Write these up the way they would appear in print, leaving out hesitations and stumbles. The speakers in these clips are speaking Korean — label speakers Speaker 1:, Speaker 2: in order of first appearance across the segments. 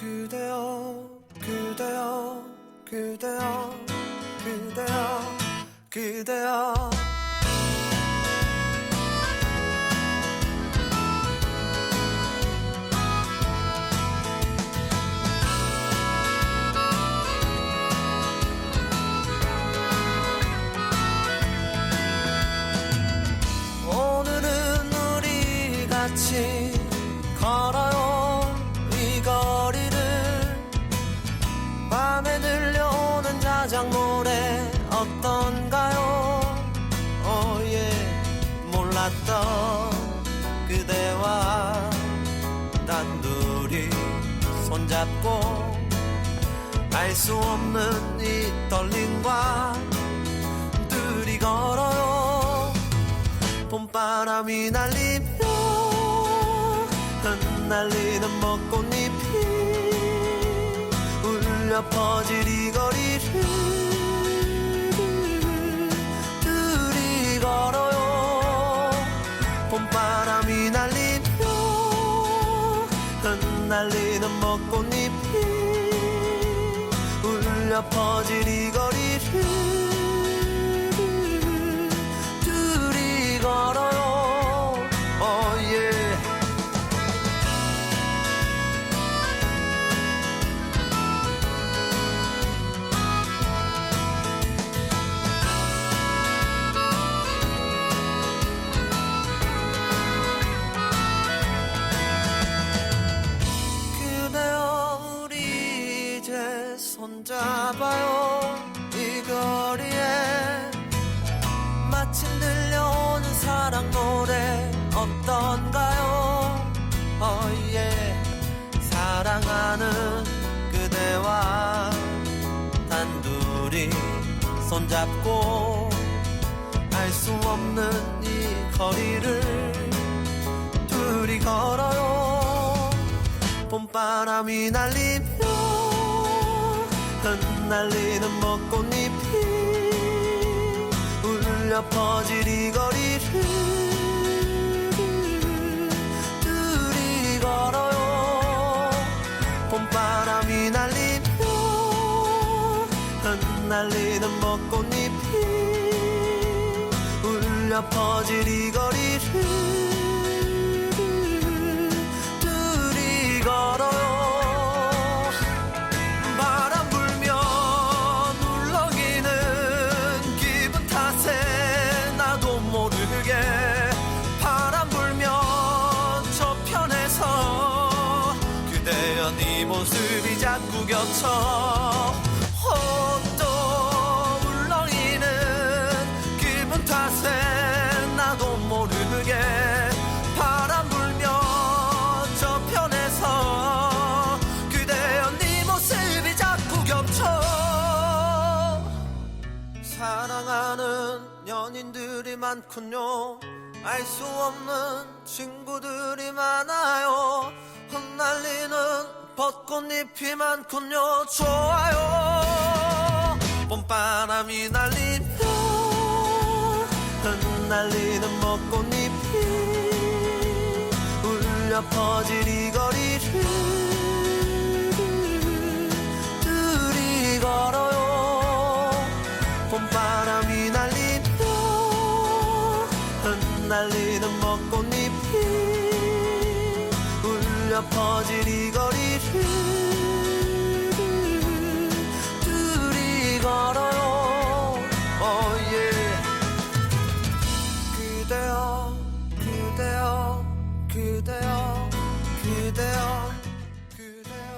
Speaker 1: 그대여 그대여 그대여 그대여 그대여 오늘은 우리 같이 걸어요 이 거리를 밤에 들려오는 자작 노래 어떤가요 몰랐던 그대와 단둘이 손잡고 알 수 없는 이 떨림과 둘이 걸어요 봄바람이 날리며 흩날리는 벚꽃잎이 울려 퍼질 이 거리를 둘이 걸어요 봄바람이 날리며 흩날리는 벚꽃잎이 울려 퍼질 이 거리를 둘이 걸어요 그대여 우리 이제 손잡아요 이 거리에 마침 들려오는 사랑 노래 어떤가요 사랑하는 그대와 단둘이 손잡고 알 수 없는 이 거리를 둘이 걸어요 봄바람이 날리며 흩날리는 벚꽃잎이 울려 퍼질 이 거리를 둘이 걸어요 봄바람이 날리며 흩날리는 벚꽃잎이 울려 퍼질 이 거리를 둘이 걸어요 바람 불면 울렁이는 기분 탓에 나도 모르게 바람 불면 저편에서 그대여 네 모습이 자꾸 겹쳐 또 울렁이는 기분 탓에 나도 모르게 바람 불면 저편에서 그대여 네 모습이 자꾸 겹쳐 사랑하는 연인들이 많군요 알 수 없는 친구들이 많아요 흩날리는 벚꽃잎이 많군요 좋아요 봄바람이 날리며 흩날리는 벚꽃잎이 울려 퍼질 이 거리를 둘이 걸어요 봄바람이 날리며 흩날리는 벚꽃잎이 울려 퍼질 이 거리를 둘이 걸어요 그대여 그대여 그대여 그대여 그대여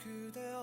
Speaker 1: 그대여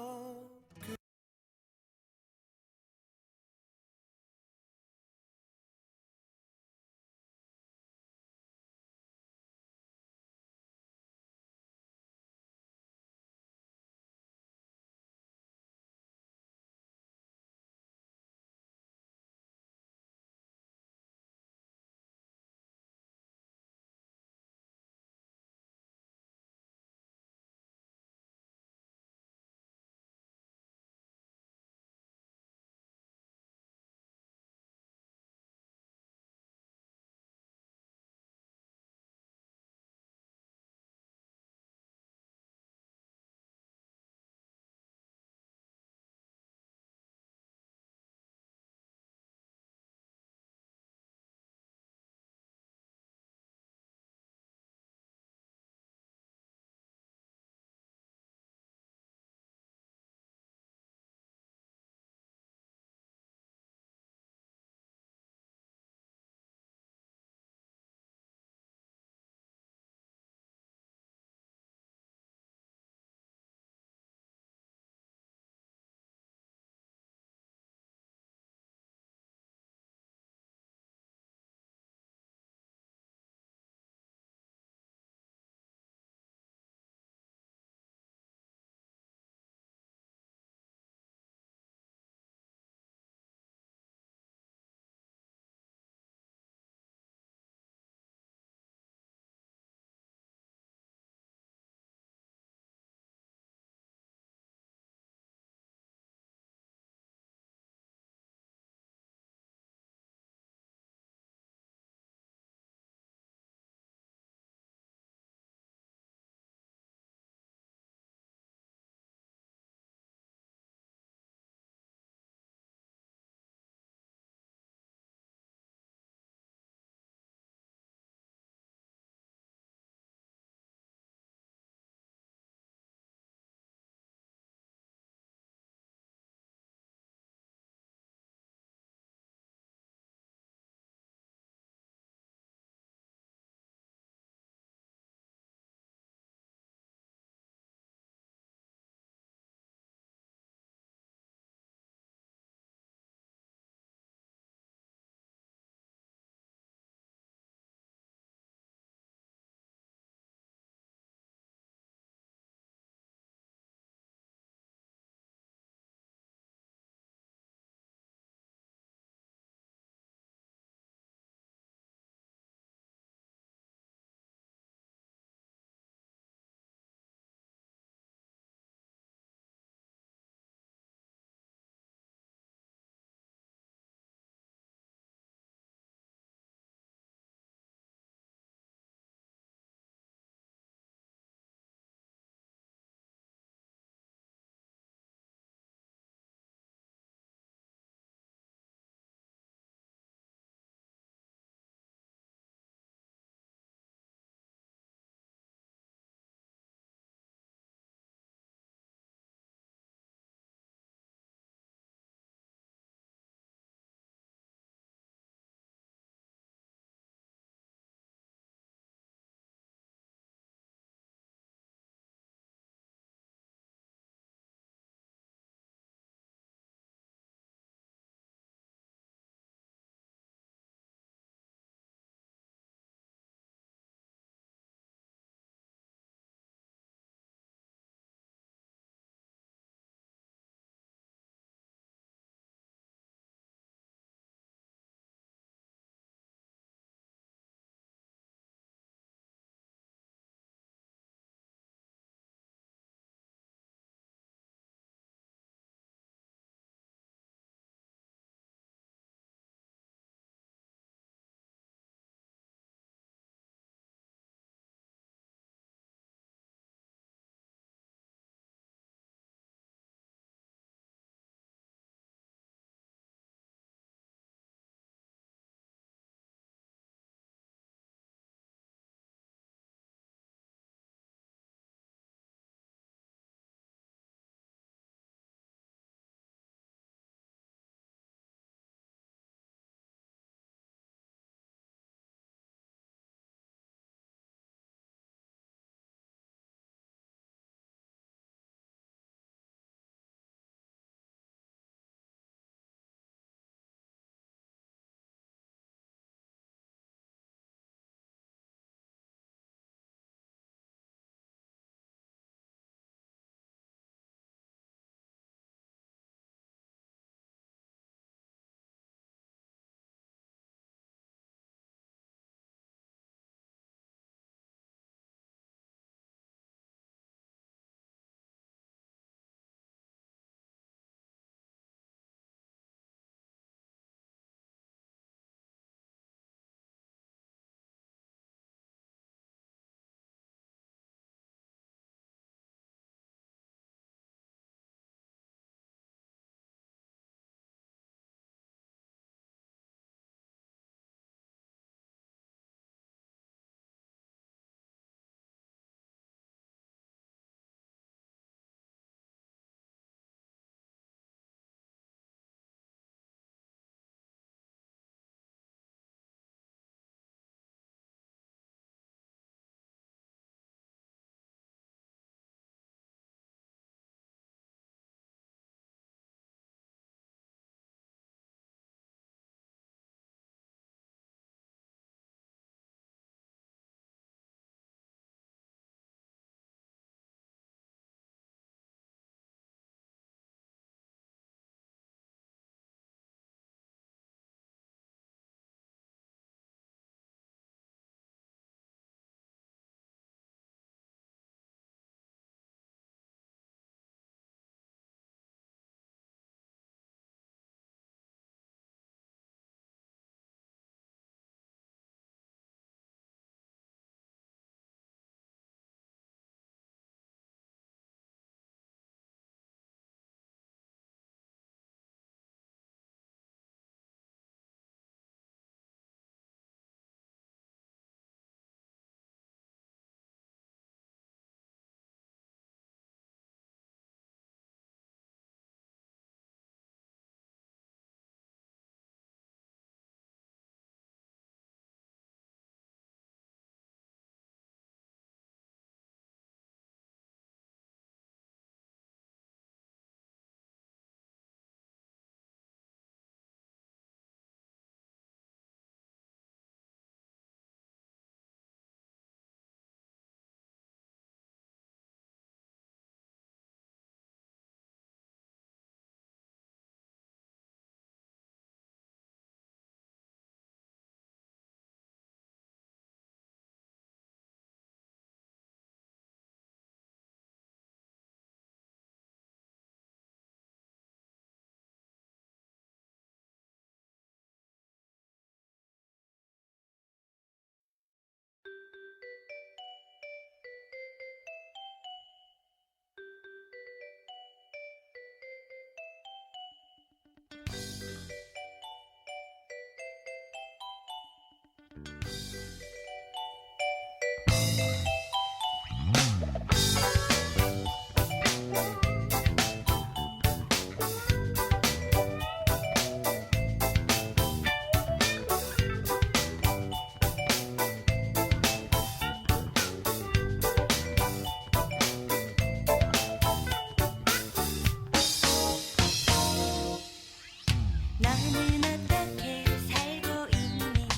Speaker 2: 너는 어떻게 살고 있니?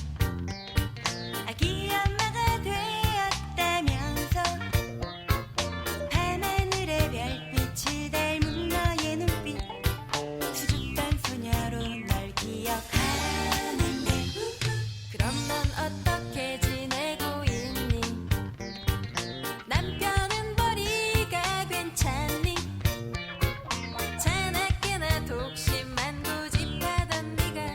Speaker 2: 아기 엄마가 되었다면서 밤하늘의 별빛을 닮은 너의 눈빛 수줍던 소녀로 널 기억하는데 그럼 넌 어떻게 지내고 있니? 남편은 벌이가 괜찮니? 자나깨나 독심만 고집하던 네가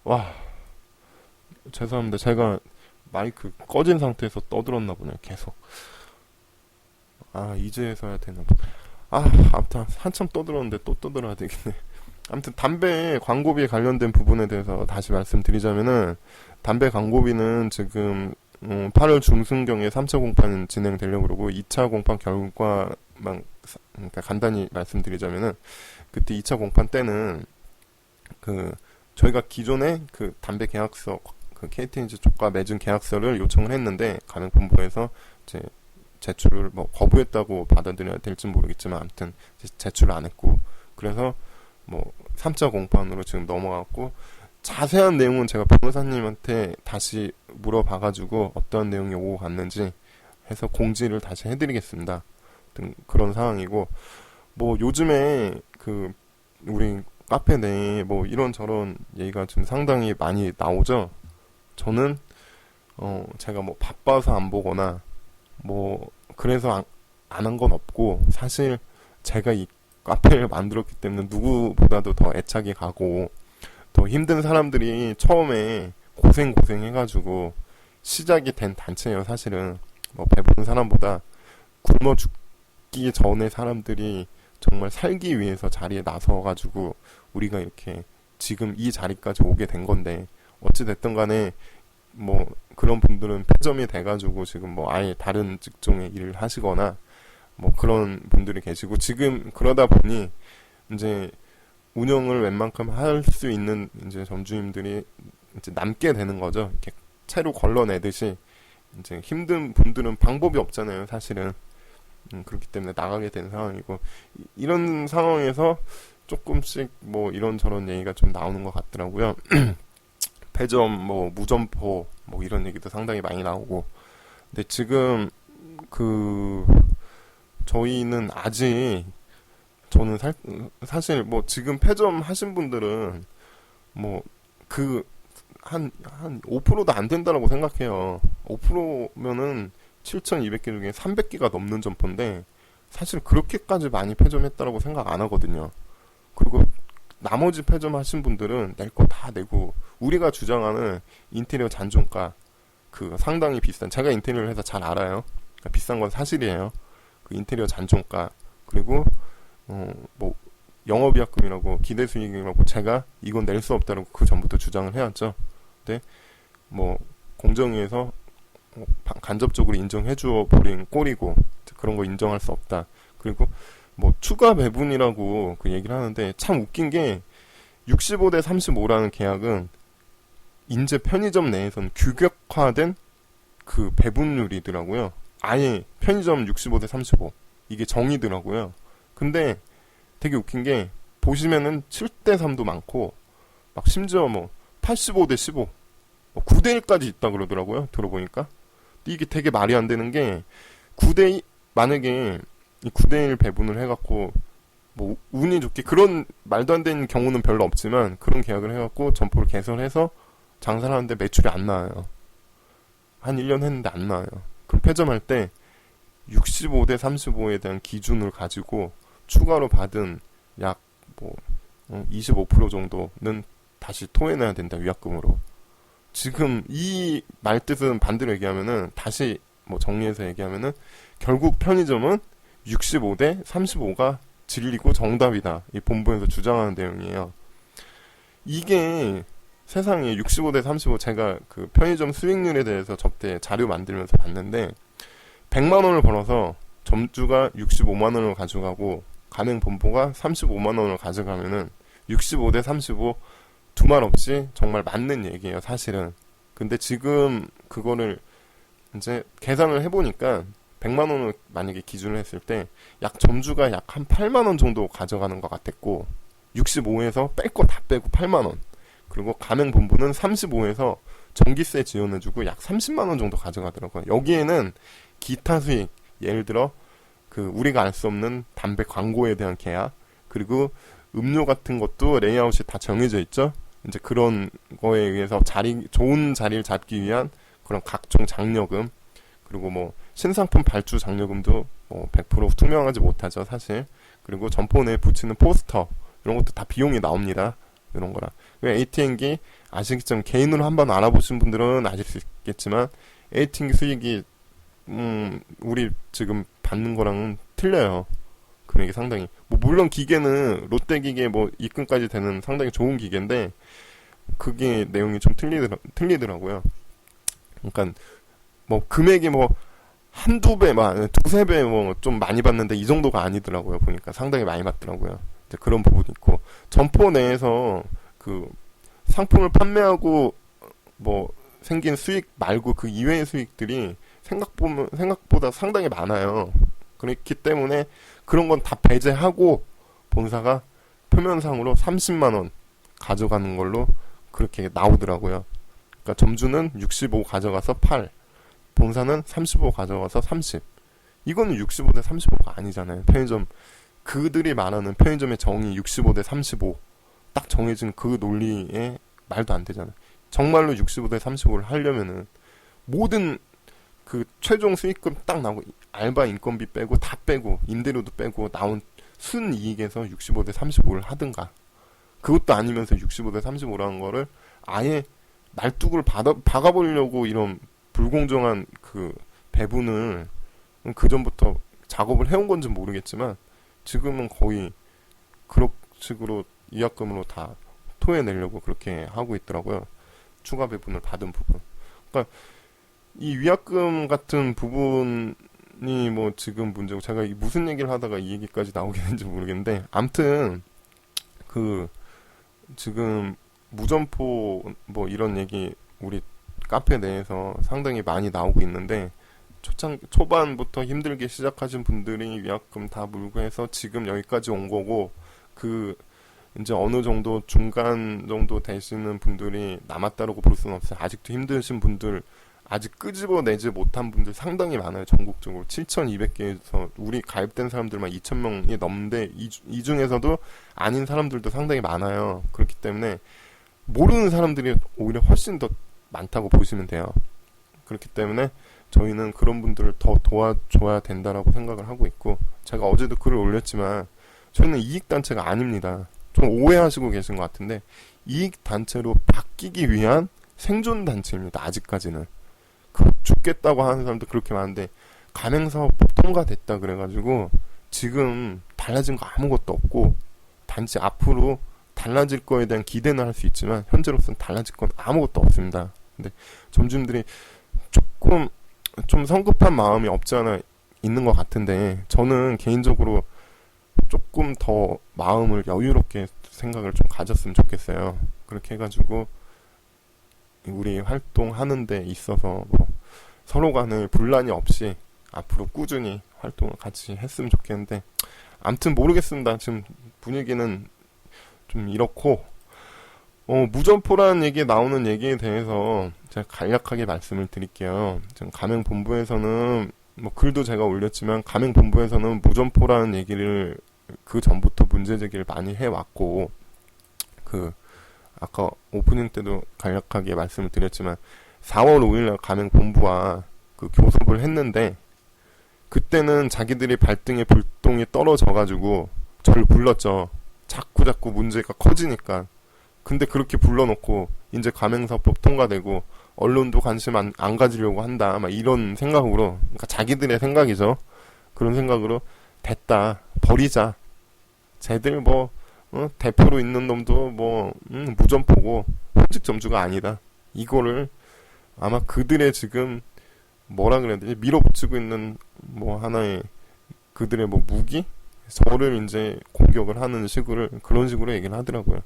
Speaker 3: 와, 죄송합니다. 제가 마이크 꺼진 상태에서 떠들었나 보네요. 계속. 이제서 해야 되나 봐. 아무튼 한참 떠들었는데 또 떠들어야 되겠네. 아무튼 담배 광고비에 관련된 부분에 대해서 다시 말씀드리자면은, 담배 광고비는 지금 8월 중순경에 3차 공판 진행되려고 그러고, 2차 공판 결과만 그러니까 간단히 말씀드리자면은, 그때 2차 공판 때는 저희가 기존에 그 담배 계약서, 그 KTNG 쪽과 맺은 계약서를 요청을 했는데, 가맹본부에서 이제 제출을 뭐 거부했다고 받아들여야 될지 모르겠지만, 아무튼 제출을 안 했고, 그래서 뭐 3차 공판으로 지금 넘어갔고, 자세한 내용은 제가 변호사님한테 다시 물어봐가지고 어떠한 내용이 오고 갔는지 해서 공지를 다시 해드리겠습니다. 그런 상황이고, 뭐 요즘에 우리 카페 내에 뭐 이런저런 얘기가 좀 상당히 많이 나오죠. 저는 제가 뭐 바빠서 안 보거나 뭐 그래서 안 한 건 없고, 사실 제가 이 카페를 만들었기 때문에 누구보다도 더 애착이 가고, 더 힘든 사람들이 처음에 고생 해가지고 시작이 된 단체예요. 사실은 뭐 배부른 사람보다 굶어 죽기 전에 사람들이 정말 살기 위해서 자리에 나서가지고 우리가 이렇게 지금 이 자리까지 오게 된 건데, 어찌됐든 간에 뭐 그런 분들은 폐점이 돼가지고 지금 뭐 아예 다른 직종의 일을 하시거나 뭐 그런 분들이 계시고, 지금 그러다 보니 이제 운영을 웬만큼 할 수 있는 이제 점주님들이 이제 남게 되는 거죠. 이렇게 채로 걸러내듯이 이제 힘든 분들은 방법이 없잖아요, 사실은. 그렇기 때문에 나가게 된 상황이고, 이런 상황에서 조금씩 뭐 이런저런 얘기가 좀 나오는 것 같더라고요. 폐점, 뭐 무점포, 뭐 이런 얘기도 상당히 많이 나오고. 근데 지금 저희는 아직, 저는 사실 뭐 지금 폐점 하신 분들은 뭐 한 5%도 안 된다라고 생각해요. 5%면은 7,200개 중에 300개가 넘는 점포인데, 사실 그렇게까지 많이 폐점했다라고 생각 안 하거든요. 그리고 나머지 폐점 하신 분들은 낼 거 다 내고, 우리가 주장하는 인테리어 잔존가, 상당히 비싼, 제가 인테리어를 해서 잘 알아요. 비싼 건 사실이에요. 그 인테리어 잔존가, 그리고 뭐 영업이익금이라고, 기대수익이라고 제가 이건 낼 수 없다라고 그 전부터 주장을 해왔죠. 근데 뭐 공정위에서 간접적으로 인정해주어 버린 꼴이고, 그런 거 인정할 수 없다. 그리고 뭐 추가 배분이라고 그 얘기를 하는데, 참 웃긴 게 65대 35라는 계약은 인제 편의점 내에서는 규격화된 그 배분율이더라고요. 아예 편의점 65대 35 이게 정이더라고요. 근데 되게 웃긴 게, 보시면은 7대 3도 많고, 막 심지어 뭐 85대 15 9대 1까지 있다 그러더라고요. 들어보니까. 이게 되게 말이 안 되는 게, 9대 2, 만약에 이 9대 1 배분을 해갖고 뭐 운이 좋게, 그런 말도 안 되는 경우는 별로 없지만, 그런 계약을 해갖고 점포를 개설해서 장사를 하는데 매출이 안 나와요. 한 1년 했는데 안 나와요. 그럼 폐점할 때 65대 35에 대한 기준을 가지고 추가로 받은 약 뭐 25% 정도는 다시 토해내야 된다, 위약금으로. 지금 이 말뜻은 반대로 얘기하면은, 다시 뭐 정리해서 얘기하면은, 결국 편의점은 65대 35가 진리고 정답이다, 이 본부에서 주장하는 내용이에요. 이게 세상에 65대 35, 제가 그 편의점 수익률에 대해서 접대 자료 만들면서 봤는데, 100만 원을 벌어서 점주가 65만 원을 가져가고 가맹본부가 35만 원을 가져가면은 65대 35 두말 없이 정말 맞는 얘기예요, 사실은. 근데 지금 그거를 이제 계산을 해보니까 100만 원을 만약에 기준을 했을 때 약 점주가 약 한 8만 원 정도 가져가는 것 같았고, 65에서 뺄 거 다 빼고 8만 원, 그리고 가맹본부는 35에서 전기세 지원해주고 약 30만 원 정도 가져가더라고요. 여기에는 기타 수익, 예를 들어 우리가 알 수 없는 담배 광고에 대한 계약, 그리고 음료 같은 것도 레이아웃이 다 정해져 있죠. 이제 그런 거에 의해서 좋은 자리를 잡기 위한 그런 각종 장려금, 그리고 뭐 신상품 발주 장려금도 뭐 100% 투명하지 못하죠, 사실. 그리고 점포 내에 붙이는 포스터, 이런 것도 다 비용이 나옵니다. 이런 거라. ATM기 아시겠지만 개인으로 한번 알아보신 분들은 아실 수 있겠지만 ATM기 수익이 우리 지금 받는 거랑은 틀려요. 금액이 상당히. 뭐 물론 기계는 롯데기계 뭐 입금까지 되는 상당히 좋은 기계인데 그게 내용이 좀 틀리더라고요. 그러니까 뭐 금액이 뭐 한두 배, 막 두세 배 뭐 좀 많이 받는데 이 정도가 아니더라고요. 보니까 상당히 많이 받더라고요. 이제 그런 부분이 있고 점포 내에서 그 상품을 판매하고 뭐 생긴 수익 말고 그 이외의 수익들이 생각보다 상당히 많아요. 그렇기 때문에 그런 건 다 배제하고 본사가 표면상으로 30만 원 가져가는 걸로 그렇게 나오더라고요. 그러니까 점주는 65 가져가서 8, 본사는 35 가져가서 30. 이거는 65 대 35가 아니잖아요. 편의점 그들이 말하는 편의점의 정의 65 대 35 딱 정해진 그 논리에 말도 안 되잖아요. 정말로 65 대 35를 하려면은 모든 그 최종 수익금 딱 나오고 알바 인건비 빼고 다 빼고 임대료도 빼고 나온 순이익에서 65 대 35를 하든가 그것도 아니면서 65 대 35라는 거를 아예 날뚝을 박아보려고 이런 불공정한 그 배분을 그 전부터 작업을 해온 건지 모르겠지만 지금은 거의 그런 식으로 위약금으로 다 토해내려고 그렇게 하고 있더라고요. 추가 배분을 받은 부분. 그러니까 이 위약금 같은 부분이 뭐 지금 문제고 제가 무슨 얘기를 하다가 이 얘기까지 나오게 된지 모르겠는데 아무튼 그 지금 무점포 뭐 이런 얘기 우리 카페 내에서 상당히 많이 나오고 있는데 초반부터 힘들게 시작하신 분들이 위약금 다 물고 해서 지금 여기까지 온 거고 그 이제 어느 정도 중간 정도 되시는 분들이 남았다라고 볼 수는 없어요. 아직도 힘드신 분들 아직 끄집어내지 못한 분들 상당히 많아요. 전국적으로 7,200개에서 우리 가입된 사람들만 2,000명이 넘는데 이 중에서도 아닌 사람들도 상당히 많아요. 그렇기 때문에 모르는 사람들이 오히려 훨씬 더 많다고 보시면 돼요. 그렇기 때문에 저희는 그런 분들을 더 도와줘야 된다라고 생각을 하고 있고 제가 어제도 글을 올렸지만 저희는 이익단체가 아닙니다. 좀 오해하시고 계신 것 같은데 이익단체로 바뀌기 위한 생존단체입니다. 아직까지는. 죽겠다고 하는 사람도 그렇게 많은데 가맹사업 통과됐다 그래가지고 지금 달라진 거 아무것도 없고 단지 앞으로 달라질 거에 대한 기대는 할 수 있지만 현재로서는 달라질 건 아무것도 없습니다. 근데 점주님들이 조금 좀 성급한 마음이 없지 않아 있는 것 같은데 저는 개인적으로 조금 더 마음을 여유롭게 생각을 좀 가졌으면 좋겠어요. 그렇게 해가지고 우리 활동하는 데 있어서 뭐 서로 간에 분란이 없이 앞으로 꾸준히 활동을 같이 했으면 좋겠는데 아무튼 모르겠습니다. 지금 분위기는 좀 이렇고 무점포라는 얘기에 나오는 얘기에 대해서 제가 간략하게 말씀을 드릴게요. 지금 가맹본부에서는 뭐 글도 제가 올렸지만 가맹본부에서는 무점포라는 얘기를 그 전부터 문제제기를 많이 해왔고 그 아까 오프닝 때도 간략하게 말씀을 드렸지만 4월 5일날 가맹본부와 그 교섭을 했는데 그때는 자기들이 발등에 불똥이 떨어져가지고 저를 불렀죠. 자꾸 문제가 커지니까. 근데 그렇게 불러놓고 이제 가맹사법 통과되고 언론도 관심 안 가지려고 한다. 막 이런 생각으로 그러니까 자기들의 생각이죠. 그런 생각으로 됐다. 버리자. 쟤들 뭐 대표로 있는 놈도 뭐 무점포고 현직 점주가 아니다. 이거를 아마 그들의 지금 뭐라 그래야 되지? 밀어붙이고 있는 뭐 하나의 그들의 뭐 무기? 저를 이제 공격을 하는 식으로 그런 식으로 얘기를 하더라고요.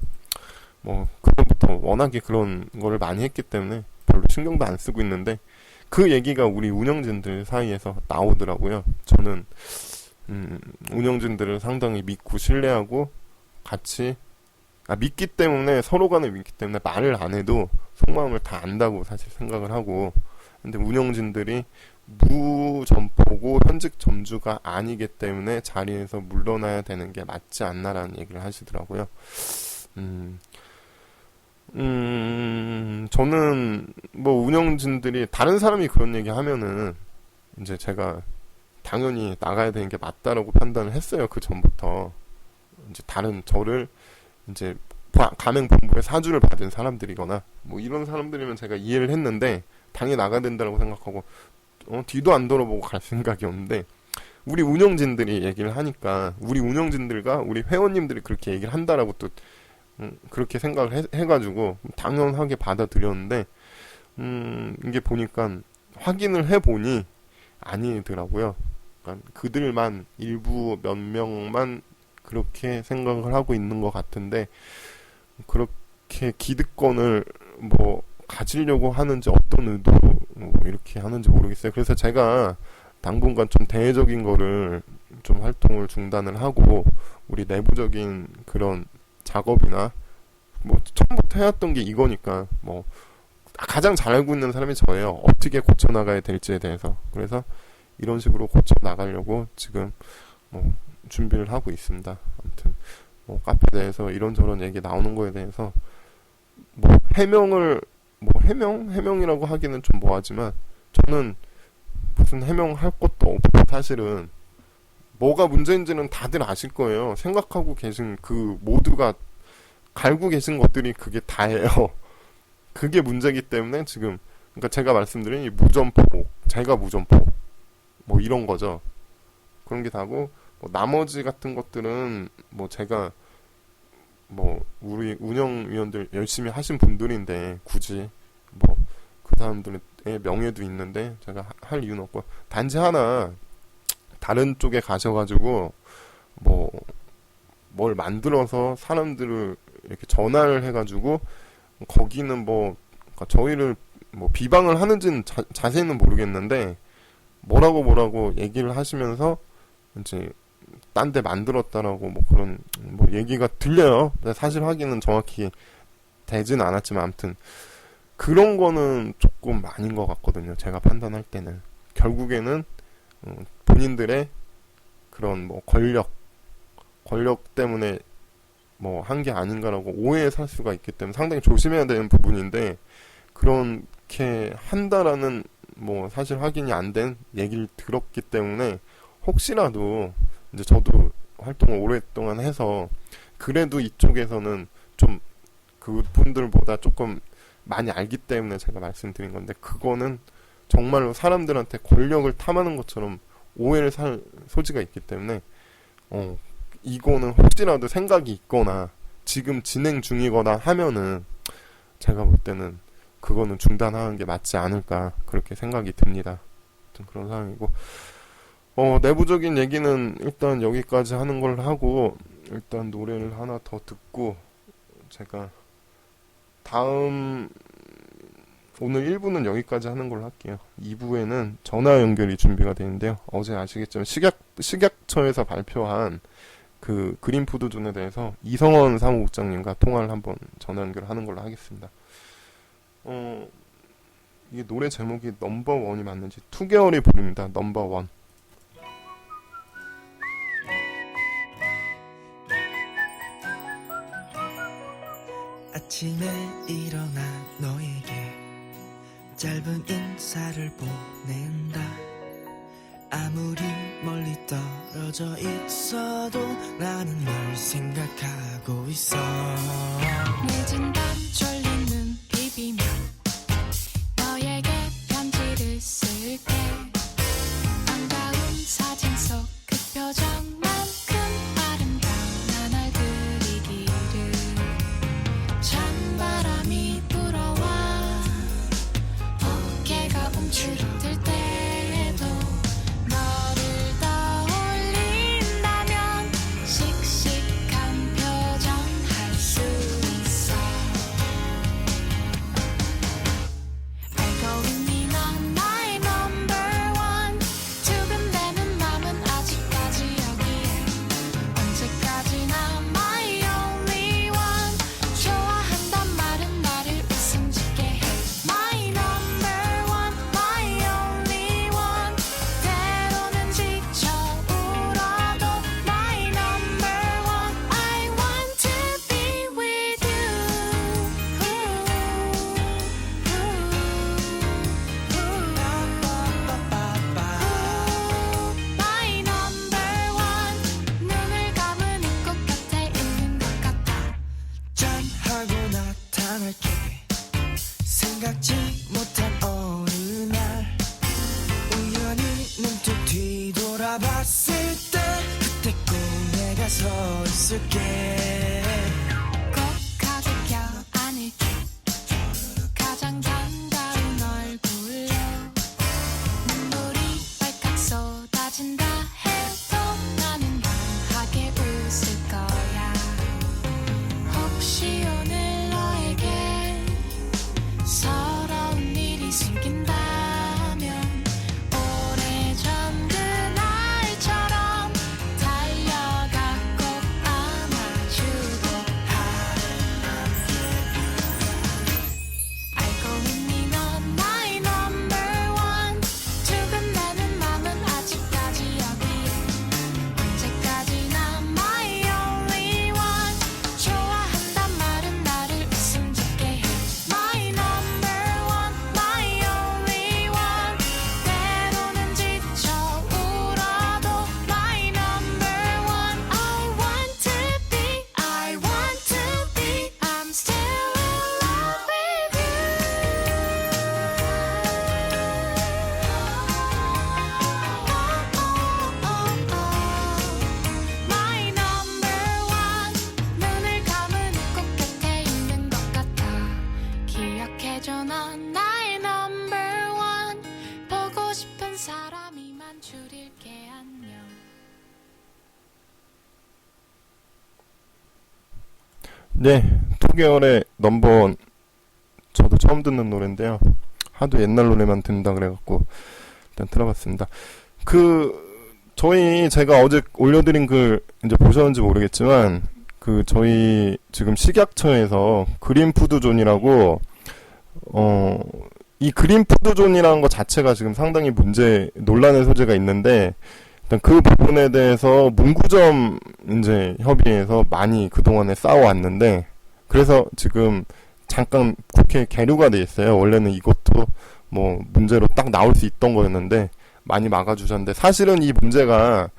Speaker 3: 뭐 그전부터 워낙에 그런 거를 많이 했기 때문에 별로 신경도 안 쓰고 있는데 그 얘기가 우리 운영진들 사이에서 나오더라고요. 저는 운영진들을 상당히 믿고 신뢰하고 같이 믿기 때문에 서로 간에 믿기 때문에 말을 안 해도 속마음을 다 안다고 사실 생각을 하고 근데 운영진들이 무점포고 현직 점주가 아니기 때문에 자리에서 물러나야 되는 게 맞지 않나라는 얘기를 하시더라고요. 저는 뭐 운영진들이 다른 사람이 그런 얘기 하면은 이제 제가 당연히 나가야 되는 게 맞다라고 판단을 했어요. 그 전부터 이제 다른 저를 이제 가맹본부의 사주를 받은 사람들이거나 뭐 이런 사람들이면 제가 이해를 했는데 당연히 나가야 된다고 생각하고 뒤도 안 돌아보고 갈 생각이었는데 우리 운영진들이 얘기를 하니까 우리 운영진들과 우리 회원님들이 그렇게 얘기를 한다라고 또 그렇게 생각을 해가지고 당연하게 받아들였는데 이게 보니까 확인을 해보니 아니더라고요. 그러니까 그들만 일부 몇 명만 그렇게 생각을 하고 있는 것 같은데 그렇게 기득권을 뭐 가지려고 하는지 어떤 의도로 이렇게 하는지 모르겠어요. 그래서 제가 당분간 좀 대외적인 거를 좀 활동을 중단을 하고 우리 내부적인 그런 작업이나 뭐 처음부터 해왔던 게 이거니까 뭐 가장 잘 알고 있는 사람이 저예요. 어떻게 고쳐나가야 될지에 대해서. 그래서 이런 식으로 고쳐나가려고 지금 뭐 준비를 하고 있습니다. 아무튼 뭐 카페 내에서 이런저런 얘기 나오는 거에 대해서 뭐 해명이라고 하기는 좀 뭐하지만 저는 무슨 해명할 것도 없고 사실은 뭐가 문제인지는 다들 아실 거예요. 생각하고 계신 그 모두가 갈고 계신 것들이 그게 다예요. 그게 문제이기 때문에 지금 그러니까 제가 말씀드린 이 무점포, 제가 무점포 뭐 이런 거죠. 그런 게 다고 뭐 나머지 같은 것들은 뭐 제가 뭐 우리 운영위원들 열심히 하신 분들인데 굳이 뭐 그 사람들의 명예도 있는데 제가 할 이유는 없고 단지 하나 다른 쪽에 가셔가지고 뭐 뭘 만들어서 사람들을 이렇게 전화를 해가지고 거기는 뭐 그러니까 저희를 뭐 비방을 하는지는 자세히는 모르겠는데 뭐라고 얘기를 하시면서 이제 딴 데 만들었다라고 뭐 그런 뭐 얘기가 들려요. 사실 확인은 정확히 되진 않았지만 아무튼 그런 거는 조금 아닌 것 같거든요. 제가 판단할 때는 결국에는 본인들의 그런 뭐 권력 때문에 뭐 한 게 아닌가라고 오해에 살 수가 있기 때문에 상당히 조심해야 되는 부분인데 그렇게 한다라는 뭐 사실 확인이 안 된 얘기를 들었기 때문에 혹시라도 이제 저도 활동을 오랫동안 해서 그래도 이쪽에서는 좀 그분들보다 조금 많이 알기 때문에 제가 말씀드린 건데 그거는 정말로 사람들한테 권력을 탐하는 것처럼 오해를 살 소지가 있기 때문에 이거는 혹시라도 생각이 있거나 지금 진행 중이거나 하면은 제가 볼 때는 그거는 중단하는 게 맞지 않을까 그렇게 생각이 듭니다. 아무튼 그런 상황이고 내부적인 얘기는 일단 여기까지 하는 걸 하고 일단 노래를 하나 더 듣고 제가 오늘 1부는 여기까지 하는 걸로 할게요. 2부에는 전화 연결이 준비가 되는데요. 어제 아시겠지만 식약처에서 발표한 그 그린푸드존에 대해서 이성원 사무국장님과 통화를 한번 전화 연결하는 걸로 하겠습니다. 이게 노래 제목이 넘버원이 맞는지 2개월이 부릅니다. 넘버원.
Speaker 1: 아침에 일어나 너에게 짧은 인사를 보낸다. 아무리 멀리 떨어져 있어도 나는 널 생각하고 있어.
Speaker 2: 늦은 밤 졸린 눈 비비며 너에게 편지를 쓸게. 반가운 사진 속 그 표정만큼 아름다운 날 그리기를. 찬바람이 불어와 어깨가 움츠러들 때에도 너를 떠올린다면 씩씩한 표정 할 수 있어.
Speaker 3: 네, 2개월의 넘버원 저도 처음 듣는 노래인데요. 하도 옛날 노래만 듣는다 그래갖고 일단 들어봤습니다. 제가 어제 올려드린 글 이제 보셨는지 모르겠지만 저희 지금 식약처에서 그린푸드존이라고 이 그린푸드존이라는 것 자체가 지금 상당히 논란의 소지가 있는데 일단 그 부분에 대해서 문구점 이제 협의회에서 많이 그동안에 싸워왔는데 그래서 지금 잠깐 국회에 계류가 돼 있어요. 원래는 이것도 뭐 문제로 딱 나올 수 있던 거였는데 많이 막아주셨는데 사실은 이 문제가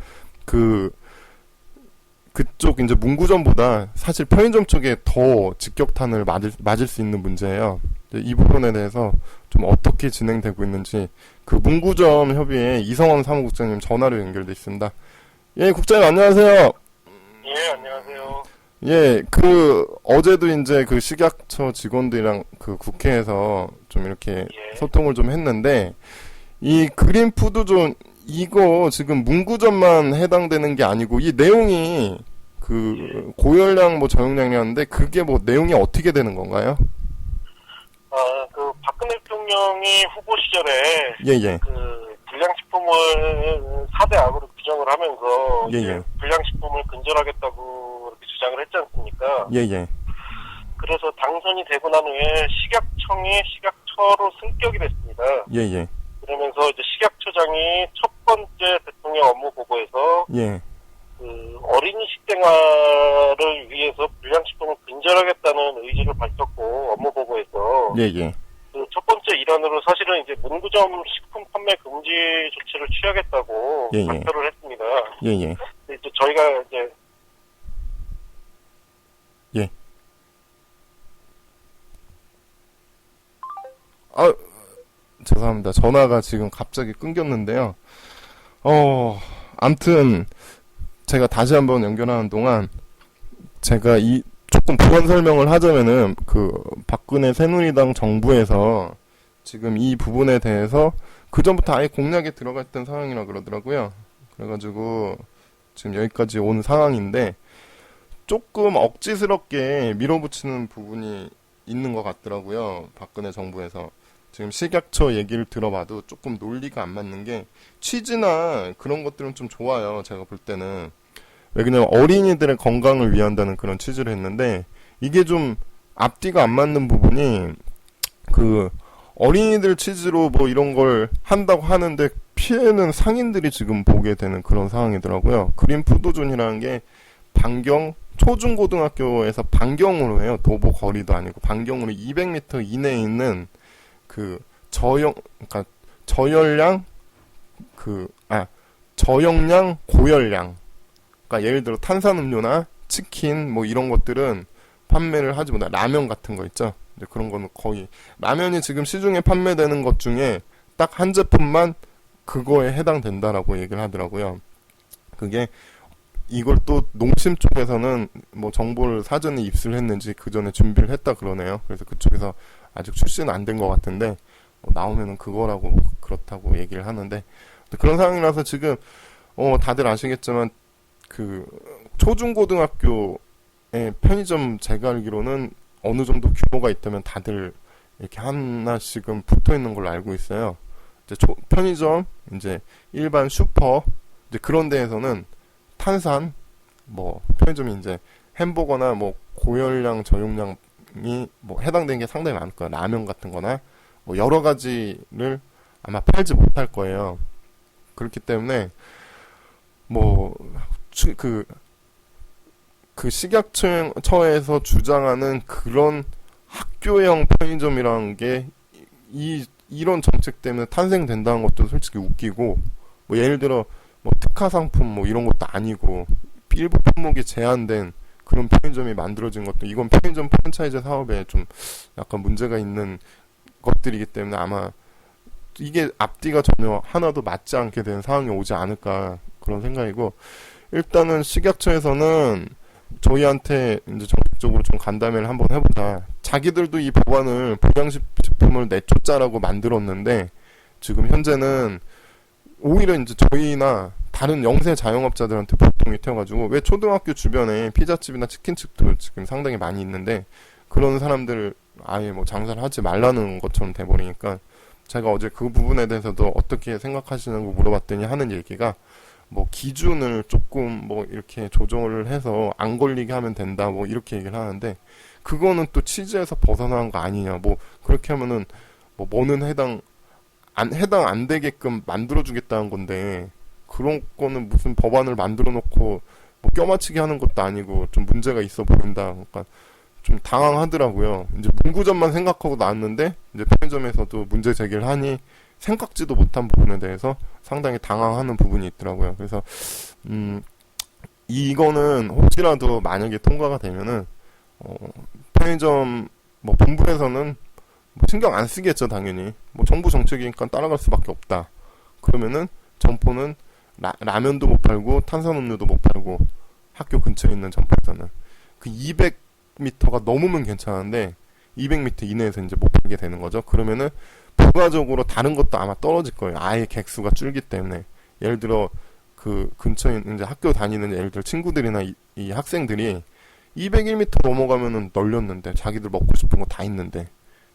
Speaker 3: 그쪽 이제 문구점보다 사실 편의점 쪽에 더 직격탄을 맞을 수 있는 문제예요. 이 부분에 대해서 좀 어떻게 진행되고 있는지 그 문구점 협의회 이성원 사무국장님 전화로 연결돼 있습니다. 예, 국장님 안녕하세요.
Speaker 4: 예, 안녕하세요.
Speaker 3: 예, 어제도 이제 식약처 직원들이랑 국회에서 좀 이렇게
Speaker 4: 예.
Speaker 3: 소통을 좀 했는데, 이 그린푸드존, 이거 지금 문구점만 해당되는 게 아니고, 이 내용이 고열량 저용량이었는데, 그게 내용이 어떻게 되는 건가요?
Speaker 4: 박근혜 대통령이 후보 시절에
Speaker 3: 예, 예.
Speaker 4: 불량식품을 4대 악으로 규정을 하면서
Speaker 3: 예, 예.
Speaker 4: 불량식품을 근절하겠다고 이렇게 주장을 했지 않습니까?
Speaker 3: 예, 예.
Speaker 4: 그래서 당선이 되고 난 후에 식약청이 식약처로 승격이 됐습니다.
Speaker 3: 예, 예.
Speaker 4: 그러면서 이제 식약처장이 첫 번째 대통령 업무 보고에서
Speaker 3: 예.
Speaker 4: 어린이 식생활을 위해서 불량식품을 근절하겠다는 의지를 밝혔고 업무 보고에서
Speaker 3: 예, 예.
Speaker 4: 첫 번째 일환으로 사실은 이제 문구점 식품 판매 금지 조치를 취하겠다고
Speaker 3: 예, 예.
Speaker 4: 발표를 했습니다.
Speaker 3: 예, 예.
Speaker 4: 이제 저희가 이제
Speaker 3: 예. 죄송합니다. 전화가 지금 갑자기 끊겼는데요. 암튼 제가 다시 한번 연결하는 동안 제가 조금 보완 설명을 하자면은 박근혜 새누리당 정부에서 지금 이 부분에 대해서 그전부터 아예 공약에 들어가 있던 상황이라 그러더라고요. 그래가지고 지금 여기까지 온 상황인데 조금 억지스럽게 밀어붙이는 부분이 있는 것 같더라고요. 박근혜 정부에서. 지금 식약처 얘기를 들어봐도 조금 논리가 안 맞는 게 취지나 그런 것들은 좀 좋아요. 제가 볼 때는. 왜 그냥 어린이들의 건강을 위한다는 그런 취지를 했는데 이게 좀 앞뒤가 안 맞는 부분이 어린이들 취지로 이런 걸 한다고 하는데 피해는 상인들이 지금 보게 되는 그런 상황이더라고요. 그린푸드존이라는 게 초중고등학교에서 반경으로 해요. 도보 거리도 아니고 반경으로 200m 이내에 있는 저열량 저용량 고열량. 그러니까 예를 들어 탄산음료나 치킨 이런 것들은 판매를 하지 못해. 라면 같은 거 있죠. 그런 거는 거의 라면이 지금 시중에 판매되는 것 중에 딱 한 제품만 그거에 해당된다라고 얘기를 하더라고요. 그게 이걸 또 농심 쪽에서는 정보를 사전에 입수를 했는지 그 전에 준비를 했다 그러네요. 그래서 그쪽에서 아직 출시는 안 된 것 같은데 나오면은 그거라고 그렇다고 얘기를 하는데 그런 상황이라서 지금 다들 아시겠지만 초중고등학교의 편의점 제가 알기로는 어느 정도 규모가 있다면 다들 이렇게 하나씩은 붙어 있는 걸로 알고 있어요. 이제 편의점, 이제 일반 슈퍼, 이제 그런 데에서는 탄산, 편의점이 이제 햄버거나 고열량, 저용량이 해당되는 게 상당히 많을 거예요. 라면 같은 거나 여러 가지를 아마 팔지 못할 거예요. 그렇기 때문에 식약처에서 주장하는 그런 학교형 편의점이라는 게 이런 정책 때문에 탄생된다는 것도 솔직히 웃기고 예를 들어 특화 상품 이런 것도 아니고 일부 품목이 제한된 그런 편의점이 만들어진 것도 이건 편의점 프랜차이즈 사업에 좀 약간 문제가 있는 것들이기 때문에 아마 이게 앞뒤가 전혀 하나도 맞지 않게 되는 상황이 오지 않을까 그런 생각이고 일단은 식약처에서는 저희한테 이제 정책적으로 좀 간담회를 한번 해보자. 자기들도 이 법안을 불량식품을 내쫓자라고 만들었는데 지금 현재는 오히려 이제 저희나 다른 영세 자영업자들한테 보통이 튀어가지고, 왜 초등학교 주변에 피자집이나 치킨집도 지금 상당히 많이 있는데, 그런 사람들 아예 뭐 장사를 하지 말라는 것처럼 돼버리니까, 제가 어제 그 부분에 대해서도 어떻게 생각하시는 거 물어봤더니 하는 얘기가, 뭐 기준을 조금 뭐 이렇게 조정을 해서 안 걸리게 하면 된다, 뭐 이렇게 얘기를 하는데, 그거는 또 취지에서 벗어난 거 아니냐, 뭐 그렇게 하면은 뭐는 해당 안 되게끔 만들어주겠다는 건데, 그런 거는 무슨 법안을 만들어 놓고 뭐 껴맞추게 하는 것도 아니고 좀 문제가 있어 보인다. 그러니까 좀 당황하더라고요. 이제 문구점만 생각하고 나왔는데, 이제 편의점에서도 문제 제기를 하니 생각지도 못한 부분에 대해서 상당히 당황하는 부분이 있더라고요. 그래서 이거는 혹시라도 만약에 통과가 되면은 편의점 뭐 본부에서는 뭐 신경 안 쓰겠죠, 당연히. 뭐 정부 정책이니까 따라갈 수밖에 없다. 그러면은 점포는 라면도 못 팔고 탄산음료도 못 팔고, 학교 근처에 있는 점포에서는 그 200m가 넘으면 괜찮은데 200m 이내에서 이제 못 팔게 되는 거죠. 그러면은 부가적으로 다른 것도 아마 떨어질 거예요. 아예 객수가 줄기 때문에. 예를 들어 그 근처에 이제 학교 다니는 예를 들어 친구들이나 이 학생들이 201m 넘어가면은 널렸는데, 자기들 먹고 싶은 거 다 있는데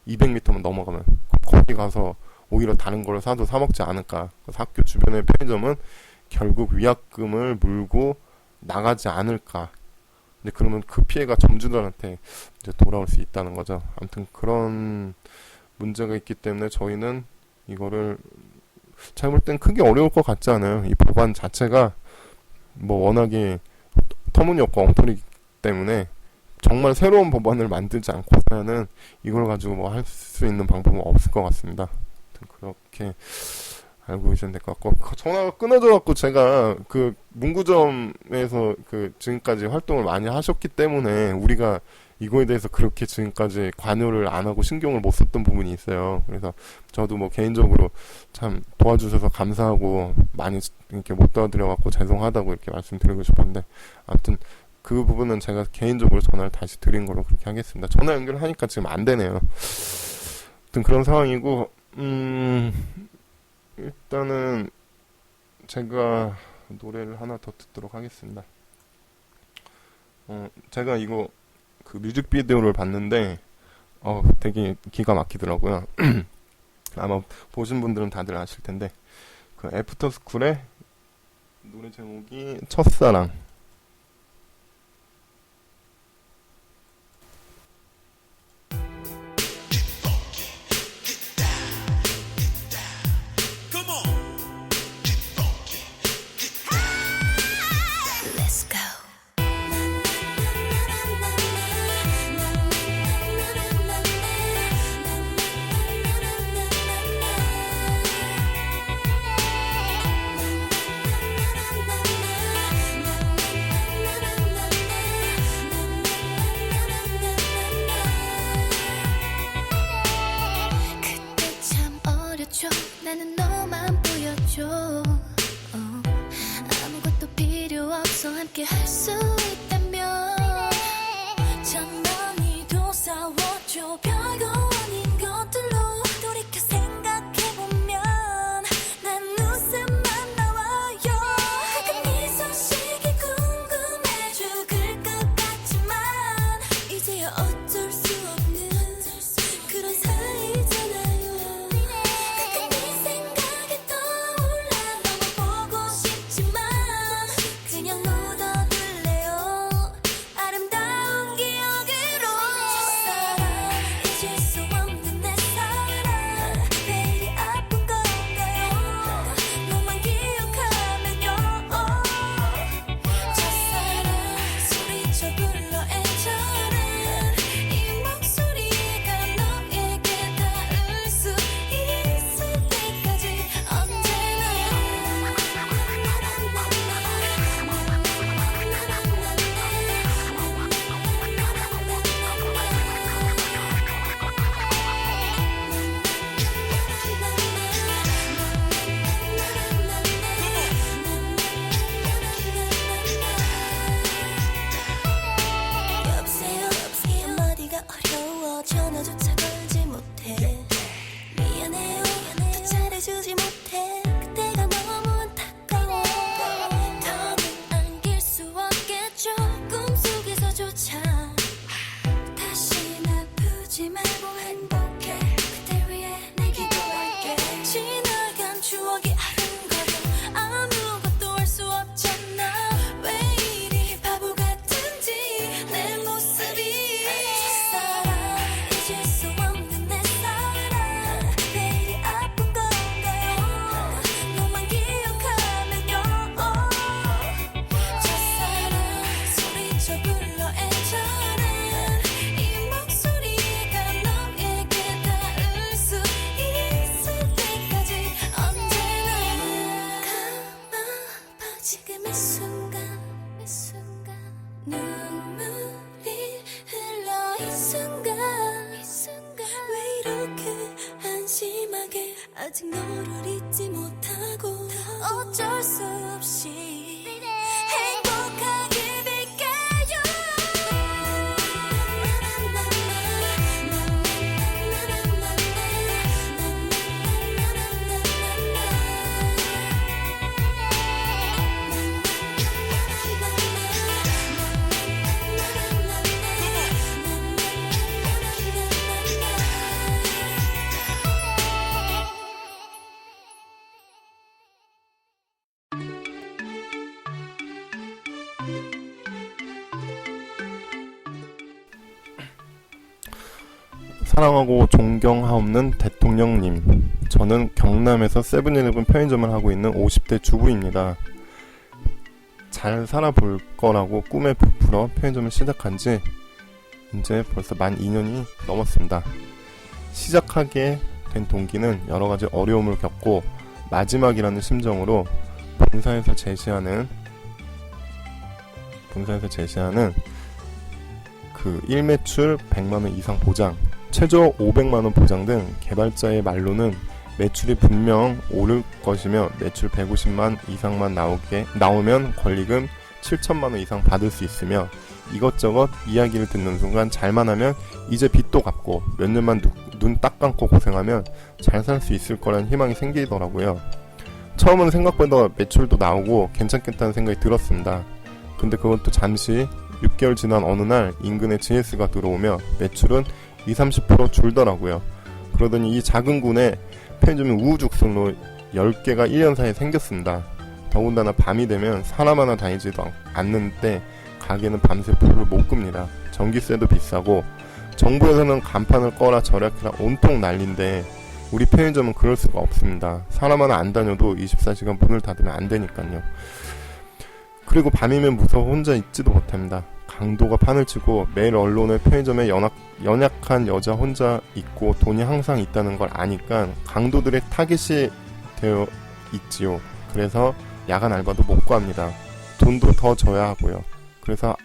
Speaker 3: 200m만 넘어가면 거기 가서 오히려 다른 걸 사도 사 먹지 않을까. 그래서 학교 주변의 편의점은 결국 위약금을 물고 나가지 않을까. 근데 그러면 그 피해가 점주들한테 이제 돌아올 수 있다는 거죠. 아무튼 그런 문제가 있기 때문에 저희는 이거를 제가 볼 땐 크게 어려울 것 같지 않아요. 이 법안 자체가 뭐 워낙에 터무니없고 엉터리기 때문에 정말 새로운 법안을 만들지 않고서는 이걸 가지고 뭐 할 수 있는 방법은 없을 것 같습니다. 그렇게 알고 계시면 될 것 같고, 전화가 끊어져갖고 제가 그 문구점에서 그 지금까지 활동을 많이 하셨기 때문에 우리가 이거에 대해서 그렇게 지금까지 관여를 안 하고 신경을 못 썼던 부분이 있어요. 그래서 저도 뭐 개인적으로 참 도와주셔서 감사하고, 많이 이렇게 못 도와드려갖고 죄송하다고 이렇게 말씀드리고 싶었는데, 아무튼 그 부분은 제가 개인적으로 전화를 다시 드린 걸로 그렇게 하겠습니다. 전화 연결하니까 지금 안 되네요. 아무튼 그런 상황이고, 일단은 제가 노래를 하나 더 듣도록 하겠습니다. 제가 이거 그 뮤직비디오를 봤는데 되게 기가 막히더라고요. 아마 보신 분들은 다들 아실 텐데, 그 애프터스쿨의 노래 제목이 첫사랑.
Speaker 2: 이 순간 왜 이렇게 한심하게 아직 너를 잊지 못하고 어쩔 수 없이 행복하게 빌게요.
Speaker 3: 사랑하고 존경하옵는 대통령님, 저는 경남에서 세븐일레븐 편의점을 하고 있는 50대 주부입니다. 잘 살아볼 거라고 꿈에 부풀어 편의점을 시작한 지 이제 벌써 만 2년이 넘었습니다. 시작하게 된 동기는 여러 가지 어려움을 겪고 마지막이라는 심정으로 본사에서 제시하는 그 1매출 100만원 이상 보장, 최저 500만원 보장 등 개발자의 말로는 매출이 분명 오를 것이며 매출 150만 이상만 나오면 권리금 7천만원 이상 받을 수 있으며 이것저것 이야기를 듣는 순간 잘만 하면 이제 빚도 갚고 몇 년만 눈 딱 감고 고생하면 잘 살 수 있을 거라는 희망이 생기더라고요. 처음은 생각보다 매출도 나오고 괜찮겠다는 생각이 들었습니다. 근데 그것도 잠시 6개월 지난 어느 날 인근에 GS가 들어오며 매출은 20-30% 줄더라고요. 그러더니 이 작은 군에 편의점이 우후죽순으로 10개가 1년 사이에 생겼습니다. 더군다나 밤이 되면 사람 하나 다니지도 않는데 가게는 밤새 불을 못 끕니다. 전기세도 비싸고 정부에서는 간판을 꺼라 절약해라 온통 난리인데 우리 편의점은 그럴 수가 없습니다. 사람 하나 안 다녀도 24시간 문을 닫으면 안 되니까요. 그리고 밤이면 무서워 혼자 있지도 못합니다. 강도가 판을 치고 매일 언론에 편의점에 연약한 여자 혼자 있고 돈이 항상 있다는 걸 아니까 강도들의 타깃이 되어 있지요. 그래서 야간 알바도 못 구합니다. 돈도 더 줘야 하고요. 그래서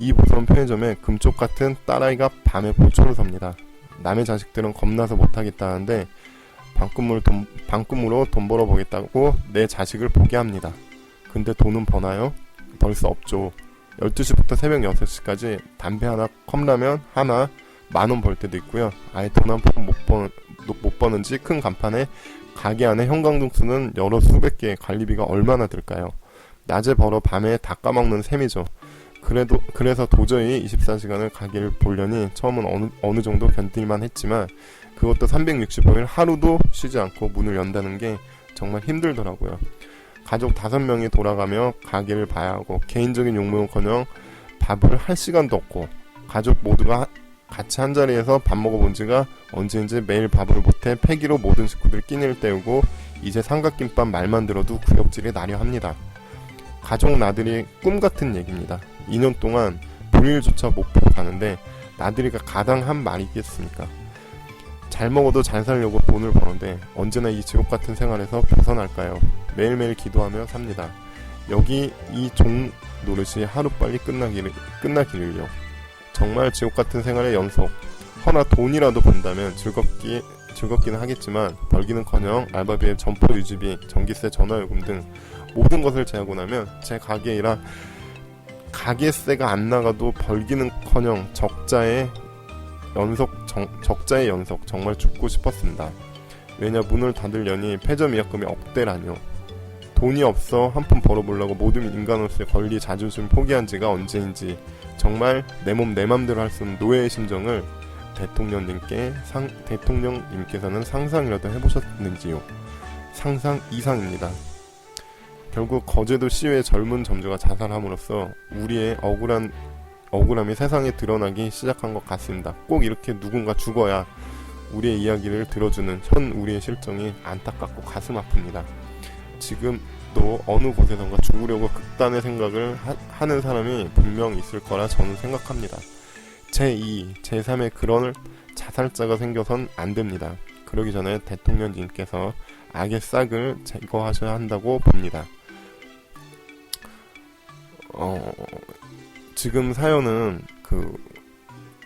Speaker 3: 이 무서운 편의점에 금쪽 같은 딸아이가 밤에 보초를 섭니다. 남의 자식들은 겁나서 못하겠다는데 방금으로 돈 벌어보겠다고 내 자식을 보게 합니다. 근데 돈은 버나요? 벌 수 없죠. 12시부터 새벽 6시까지 담배 하나, 컵라면 하나 10,000원 벌 때도 있고요. 아예 돈 한 푼 못 버는지 큰 간판에 가게 안에 형광등수는 여러 수백 개의 관리비가 얼마나 들까요? 낮에 벌어 밤에 다 까먹는 셈이죠. 그래서 도저히 24시간을 가게를 보려니 처음은 어느 정도 견딜만 했지만 그것도 365일 하루도 쉬지 않고 문을 연다는 게 정말 힘들더라고요. 가족 5명이 돌아가며 가게를 봐야 하고 개인적인 용무는커녕 밥을 할 시간도 없고 가족 모두가 같이 한자리에서 밥 먹어본 지가 언제인지 매일 밥을 못해 패기로 모든 식구들 끼니를 때우고 이제 삼각김밥 말만 들어도 구역질이 나려 합니다. 가족 나들이 꿈같은 얘기입니다. 2년 동안 볼일조차 못 보고 사는데 나들이가 가당 한 말이겠습니까? 잘 먹어도 잘 살려고 돈을 버는데 언제나 이 지옥같은 생활에서 벗어날까요? 매일매일 기도하며 삽니다. 여기 이 종 노릇이 하루빨리 끝나기를요. 정말 지옥같은 생활의 연속. 허나 돈이라도 번다면 즐겁기는 하겠지만 벌기는커녕 알바비에 점포 유지비, 전기세, 전화요금 등 모든 것을 제하고 나면 제 가게이라 가게세가 안 나가도 벌기는커녕 적자의 연속 정말 죽고 싶었습니다. 왜냐 문을 닫으려니 폐점 위약금이 억대라뇨. 돈이 없어 한 푼 벌어보려고 모든 인간으로서의 권리 자존심 포기한 지가 언제인지 정말 내 몸 내 맘대로 할 수 없는 노예의 심정을 대통령님께서는 상상이라도 해보셨는지요? 상상 이상입니다. 결국 거제도 시외의 젊은 점주가 자살함으로써 우리의 억울함이 세상에 드러나기 시작한 것 같습니다. 꼭 이렇게 누군가 죽어야 우리의 이야기를 들어주는 현 우리의 실정이 안타깝고 가슴 아픕니다. 지금도 어느 곳에선가 죽으려고 극단의 생각을 하는 사람이 분명 있을 거라 저는 생각합니다. 제2, 제3의 그런 자살자가 생겨선 안 됩니다. 그러기 전에 대통령님께서 악의 싹을 제거하셔야 한다고 봅니다. 지금 사연은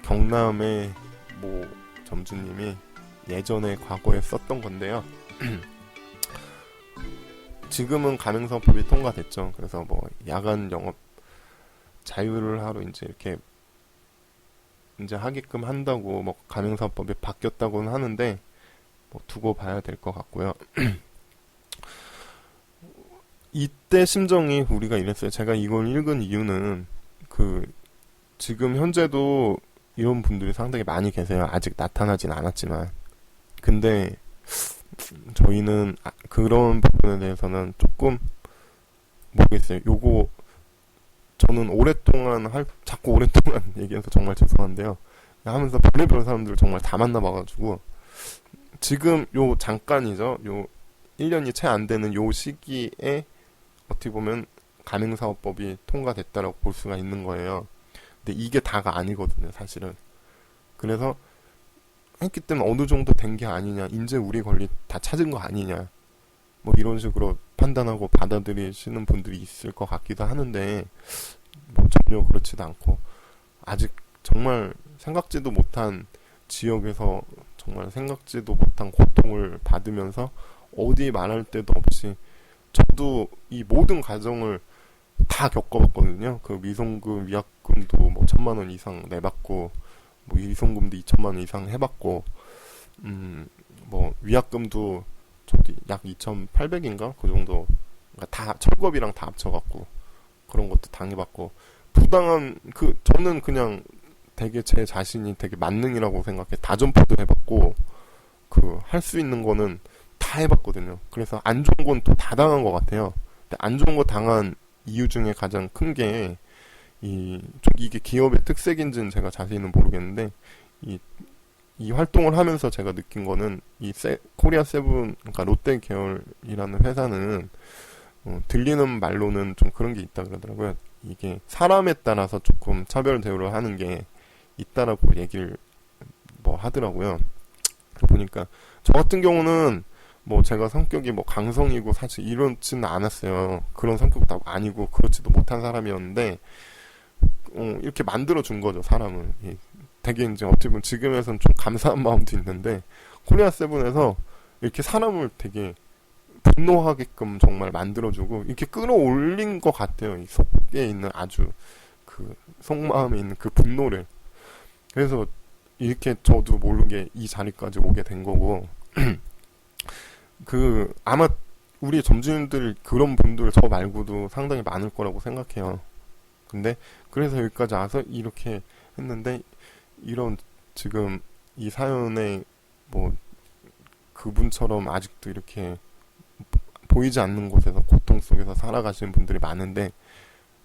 Speaker 3: 경남의 모 점주님이 예전에 과거에 썼던 건데요. 지금은 가맹사업법이 통과됐죠. 그래서 뭐 야간 영업 자유를 하러 이제 이렇게 이제 하게끔 한다고 뭐 가맹사업법이 바뀌었다고는 하는데 뭐 두고 봐야 될 것 같고요. 이때 심정이 우리가 이랬어요. 제가 이걸 읽은 이유는 지금 현재도 이런 분들이 상당히 많이 계세요. 아직 나타나진 않았지만. 근데 저희는 그런 부분에 대해서는 조금 모르겠어요. 요거 저는 오랫동안 자꾸 오랫동안 얘기해서 정말 죄송한데요. 하면서 별의별 사람들을 정말 다 만나봐가지고 지금 요 잠깐이죠. 요 1년이 채 안 되는 요 시기에 어떻게 보면 가맹사업법이 통과됐다라고 볼 수가 있는 거예요. 근데 이게 다가 아니거든요, 사실은. 그래서 했기 때문에 어느 정도 된 게 아니냐, 이제 우리 권리 다 찾은 거 아니냐, 뭐 이런 식으로 판단하고 받아들이시는 분들이 있을 것 같기도 하는데 뭐 전혀 그렇지도 않고 아직 정말 생각지도 못한 지역에서 정말 생각지도 못한 고통을 받으면서 어디 말할 데도 없이 저도 이 모든 과정을 다 겪어봤거든요. 그 미송금, 위약금도 뭐 1,000만 원 이상 내봤고, 뭐 위송금도 2,000만 원 이상 해봤고, 뭐 위약금도 저도 약 2,800인가 그 정도, 그러니까 다 철거비랑 다 합쳐갖고 그런 것도 당해봤고, 부당한 저는 그냥 되게 제 자신이 되게 만능이라고 생각해. 다점포도 해봤고, 할 수 있는 거는 다 해봤거든요. 그래서 안 좋은 건 또 다 당한 것 같아요. 근데 안 좋은 거 당한 이유 중에 가장 큰 게 이게 기업의 특색인지는 제가 자세히는 모르겠는데 이 활동을 하면서 제가 느낀 거는 코리아 세븐, 그러니까 롯데 계열이라는 회사는 들리는 말로는 좀 그런 게 있다 그러더라고요. 이게 사람에 따라서 조금 차별 대우를 하는 게 있다라고 얘기를 뭐 하더라고요. 보니까 저 같은 경우는 뭐 제가 성격이 뭐 강성이고 사실 이렇지는 않았어요. 그런 성격도 아니고 그렇지도 못한 사람이었는데 이렇게 만들어 준 거죠, 사람을. 되게 이제 어떻게 보면 지금에서는 좀 감사한 마음도 있는데 코리아 세븐에서 이렇게 사람을 되게 분노하게끔 정말 만들어주고 이렇게 끌어올린 것 같아요. 이 속에 있는 아주 속마음에 있는 그 분노를. 그래서 이렇게 저도 모르게 이 자리까지 오게 된 거고 아마 우리 점주님들 그런 분들 저 말고도 상당히 많을 거라고 생각해요. 근데 그래서 여기까지 와서 이렇게 했는데 이런 지금 이 사연에 뭐 그분처럼 아직도 이렇게 보이지 않는 곳에서 고통 속에서 살아가시는 분들이 많은데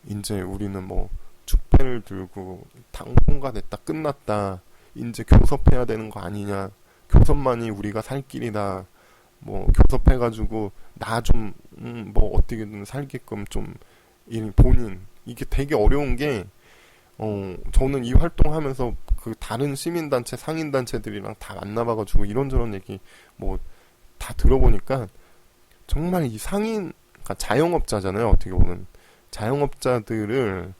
Speaker 3: 이제 우리는 뭐 축배를 들고 통과됐다 끝났다 이제 교섭해야 되는 거 아니냐, 교섭만이 우리가 살 길이다, 뭐 교섭해가지고 나 좀 뭐 어떻게든 살게끔 좀 본인 이게 되게 어려운 게 저는 이 활동하면서 다른 시민단체 상인단체들이랑 다 만나봐가지고 이런저런 얘기 뭐 다 들어보니까 정말 이 그러니까 자영업자잖아요. 어떻게 보면 자영업자들을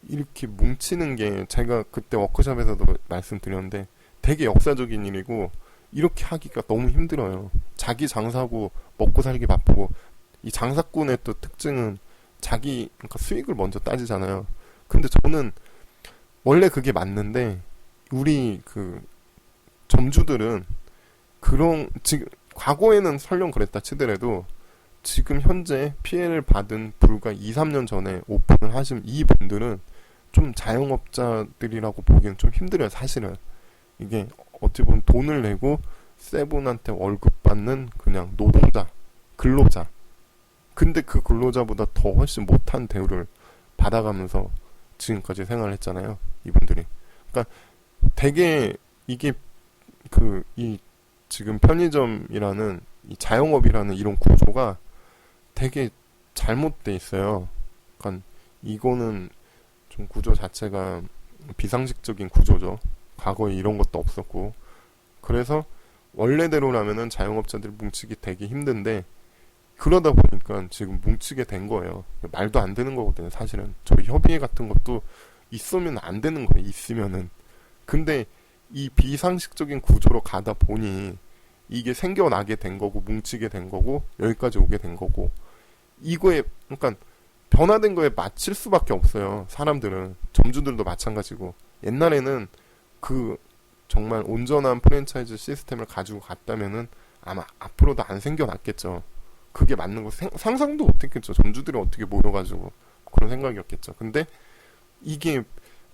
Speaker 3: 이렇게 뭉치는 게 제가 그때 워크숍에서도 말씀드렸는데 되게 역사적인 일이고 이렇게 하기가 너무 힘들어요. 자기 장사고 먹고 살기 바쁘고 이 장사꾼의 또 특징은 그러니까 수익을 먼저 따지잖아요. 근데 저는 원래 그게 맞는데 우리 점주들은 지금 과거에는 설령 그랬다 치더라도 지금 현재 피해를 받은 불과 2, 3년 전에 오픈을 하신 이 분들은 좀 자영업자들이라고 보기엔 좀 힘들어요, 사실은. 이게 어찌 보면 돈을 내고 세븐한테 월급 받는 그냥 노동자, 근로자. 근데 그 근로자보다 더 훨씬 못한 대우를 받아가면서 지금까지 생활을 했잖아요, 이분들이. 그러니까 되게 이게 지금 편의점이라는 이 자영업이라는 이런 구조가 되게 잘못돼 있어요. 그러니까 이거는 좀 구조 자체가 비상식적인 구조죠. 과거에 이런 것도 없었고. 그래서 원래대로라면은 자영업자들 뭉치기 되게 힘든데 그러다 보니까 지금 뭉치게 된 거예요. 말도 안 되는 거거든요, 사실은. 저희 협의회 같은 것도 있으면 안 되는 거예요, 있으면은. 근데 이 비상식적인 구조로 가다 보니 이게 생겨나게 된 거고 뭉치게 된 거고 여기까지 오게 된 거고 이거에 그러니까 변화된 거에 맞출 수밖에 없어요. 사람들은 점주들도 마찬가지고 옛날에는 그 정말 온전한 프랜차이즈 시스템을 가지고 갔다면은 아마 앞으로도 안 생겨났겠죠. 그게 맞는 거 상상도 못했겠죠. 점주들이 어떻게 모여가지고 그런 생각이었겠죠. 근데 이게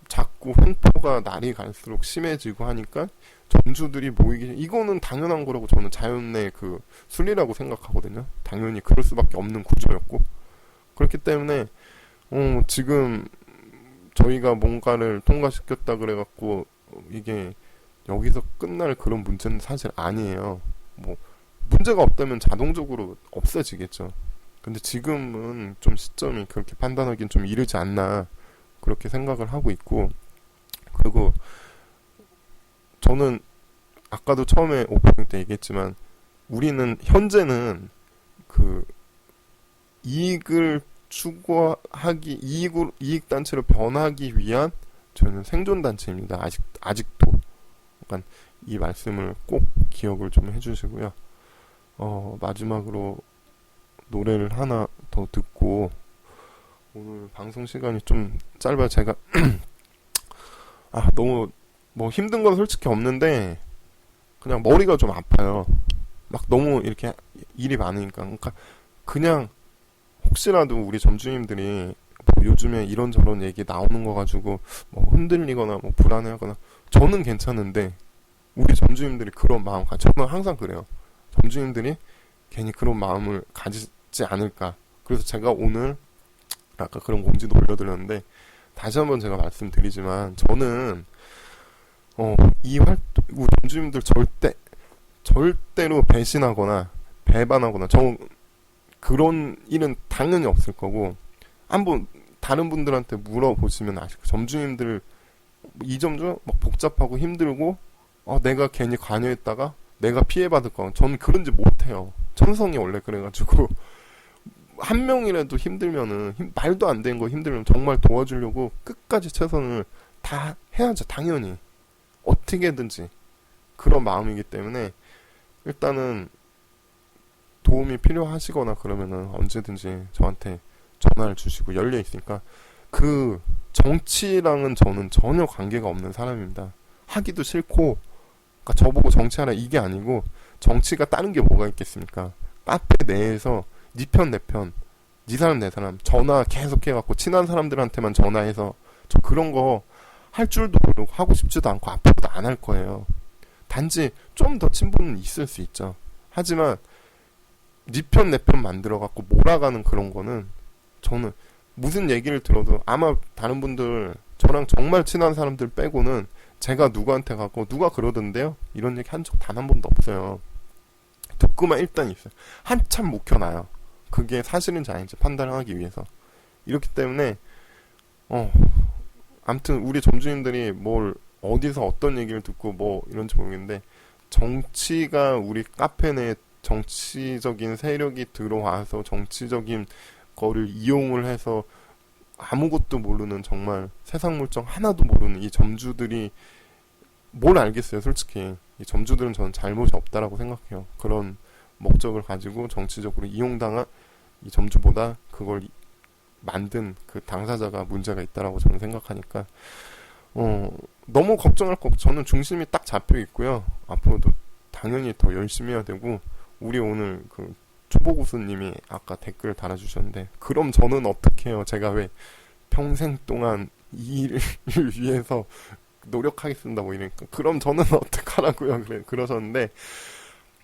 Speaker 3: 자꾸 횡포가 날이 갈수록 심해지고 하니까 점주들이 모이기 이거는 당연한 거라고 저는 자연의 그 순리라고 생각하거든요. 당연히 그럴 수밖에 없는 구조였고 그렇기 때문에 지금 저희가 뭔가를 통과시켰다 그래갖고 이게 여기서 끝날 그런 문제는 사실 아니에요. 뭐 문제가 없다면 자동적으로 없어지겠죠. 근데 지금은 좀 시점이 그렇게 판단하기엔 좀 이르지 않나 그렇게 생각을 하고 있고 그리고 저는 아까도 처음에 오프닝 때 얘기했지만 우리는 현재는 그 이익을 추구하기 이익 단체로 변하기 위한 저는 생존 단체입니다. 아직도 그러니까 이 말씀을 꼭 기억을 좀 해주시고요. 마지막으로 노래를 하나 더 듣고 오늘 방송 시간이 좀 짧아요. 제가 너무 뭐 힘든 건 솔직히 없는데 그냥 머리가 좀 아파요. 막 너무 이렇게 일이 많으니까. 그러니까 그냥 혹시라도 우리 점주님들이 뭐 요즘에 이런저런 얘기 나오는 거 가지고 뭐 흔들리거나 뭐 불안해하거나 저는 괜찮은데 우리 점주님들이 그런 마음 저는 항상 그래요. 점주님들이 괜히 그런 마음을 가지지 않을까. 그래서 제가 오늘 아까 그런 공지도 올려드렸는데 다시 한번 제가 말씀드리지만 저는 이 활동 우리 점주님들 절대로 배신하거나 배반하거나 그런 일은 당연히 없을 거고 한번 다른 분들한테 물어보시면 아실 거예요. 점주님들 이 점주 막 복잡하고 힘들고 내가 괜히 관여했다가 내가 피해받을 거 저는 그런지 못해요. 천성이 원래 그래가지고 한 명이라도 힘들면은 말도 안 되는 거 힘들면 정말 도와주려고 끝까지 최선을 다 해야죠. 당연히 어떻게든지 그런 마음이기 때문에 일단은 도움이 필요하시거나 그러면은 언제든지 저한테 전화를 주시고 열려 있으니까 그 정치랑은 저는 전혀 관계가 없는 사람입니다. 하기도 싫고 그러니까 저보고 정치하라 이게 아니고 정치가 다른 게 뭐가 있겠습니까? 카페 내에서 니 편 내 편 니 사람 내 사람 전화 계속 해갖고 친한 사람들한테만 전화해서 저 그런 거 할 줄도 모르고 하고 싶지도 않고 앞으로도 안 할 거예요. 단지 좀 더 친분은 있을 수 있죠. 하지만 니 편 내 편 만들어갖고 몰아가는 그런 거는 저는 무슨 얘기를 들어도 아마 다른 분들 저랑 정말 친한 사람들 빼고는 제가 누구한테 가고 누가 그러던데요? 이런 얘기 한 적 단 한 번도 없어요. 듣고만 일단 있어요. 한참 묵혀놔요. 그게 사실인지 아닌지 판단하기 위해서. 이렇기 때문에 아무튼 우리 점주님들이 뭘 어디서 어떤 얘기를 듣고 뭐 이런지 모르겠는데 정치가 우리 카페 내에 정치적인 세력이 들어와서 정치적인 거를 이용을 해서 아무것도 모르는 정말 세상 물정 하나도 모르는 이 점주들이 뭘 알겠어요. 솔직히 이 점주들은 저는 잘못이 없다라고 생각해요. 그런 목적을 가지고 정치적으로 이용당한 이 점주보다 그걸 만든 그 당사자가 문제가 있다라고 저는 생각하니까 너무 걱정할 거 없고 저는 중심이 딱 잡혀 있고요. 앞으로도 당연히 더 열심히 해야 되고 우리 오늘 그 초보고수님이 아까 댓글 달아주셨는데 그럼 저는 어떻게 해요? 제가 왜 평생 동안 이 일을 위해서 노력하겠습니다 뭐 이러니까 그럼 저는 어떡하라고요? 그러셨는데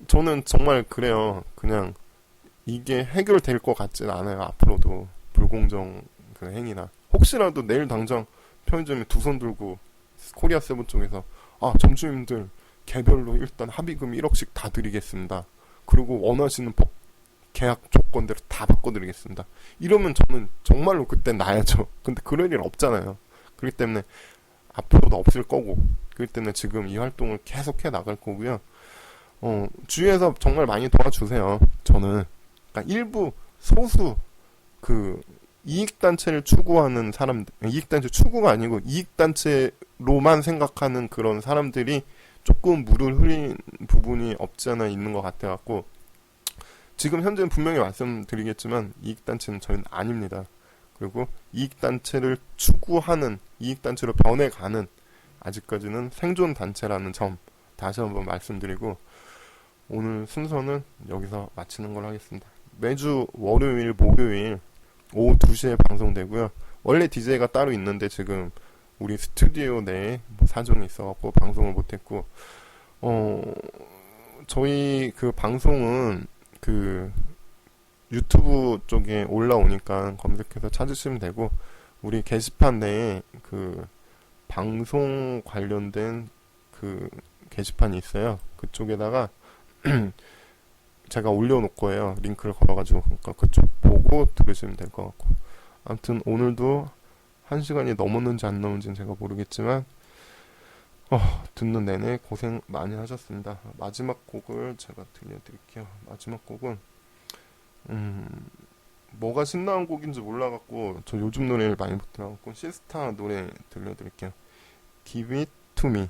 Speaker 3: 저는 정말 그래요. 그냥 이게 해결될 것 같지는 않아요. 앞으로도 불공정 그 행위나 혹시라도 내일 당장 편의점에 두 손 들고 코리아 세븐 쪽에서 점주님들 개별로 일단 합의금 1억씩 다 드리겠습니다. 그리고 원하시는 법 계약 조건대로 다 바꿔드리겠습니다. 이러면 저는 정말로 그때 나야죠. 근데 그럴 일 없잖아요. 그렇기 때문에 앞으로도 없을 거고 그렇기 때문에 지금 이 활동을 계속해 나갈 거고요. 주위에서 정말 많이 도와주세요. 저는 그러니까 일부 소수 그 이익단체를 추구하는 사람들, 이익단체 추구가 아니고 이익단체로만 생각하는 그런 사람들이 조금 물을 흐린 부분이 없지 않아 있는 것 같아갖고, 지금 현재는 분명히 말씀드리겠지만 이익단체는 저희는 아닙니다. 그리고 이익단체를 추구하는, 이익단체로 변해가는 아직까지는 생존단체라는 점 다시 한번 말씀드리고, 오늘 순서는 여기서 마치는 걸로 하겠습니다. 매주 월요일, 목요일 오후 2시에 방송되고요. 원래 DJ가 따로 있는데 지금 우리 스튜디오 내에 뭐 사정이 있어갖고 방송을 못했고, 저희 그 방송은 그 유튜브 쪽에 올라오니까 검색해서 찾으시면 되고, 우리 게시판 내에 그 방송 관련된 그 게시판이 있어요. 그쪽에다가 제가 올려놓을 거예요. 링크를 걸어가지고. 그러니까 그쪽 보고 들으시면 될 것 같고. 아무튼 오늘도 1시간이 넘었는지 안 넘었는지는 제가 모르겠지만 듣는 내내 고생 많이 하셨습니다. 마지막 곡을 제가 들려드릴게요. 마지막 곡은 뭐가 신나는 곡인지 몰라갖고 저 요즘 노래를 많이 못 들어갖고 시스타 노래 들려드릴게요. Give it to me.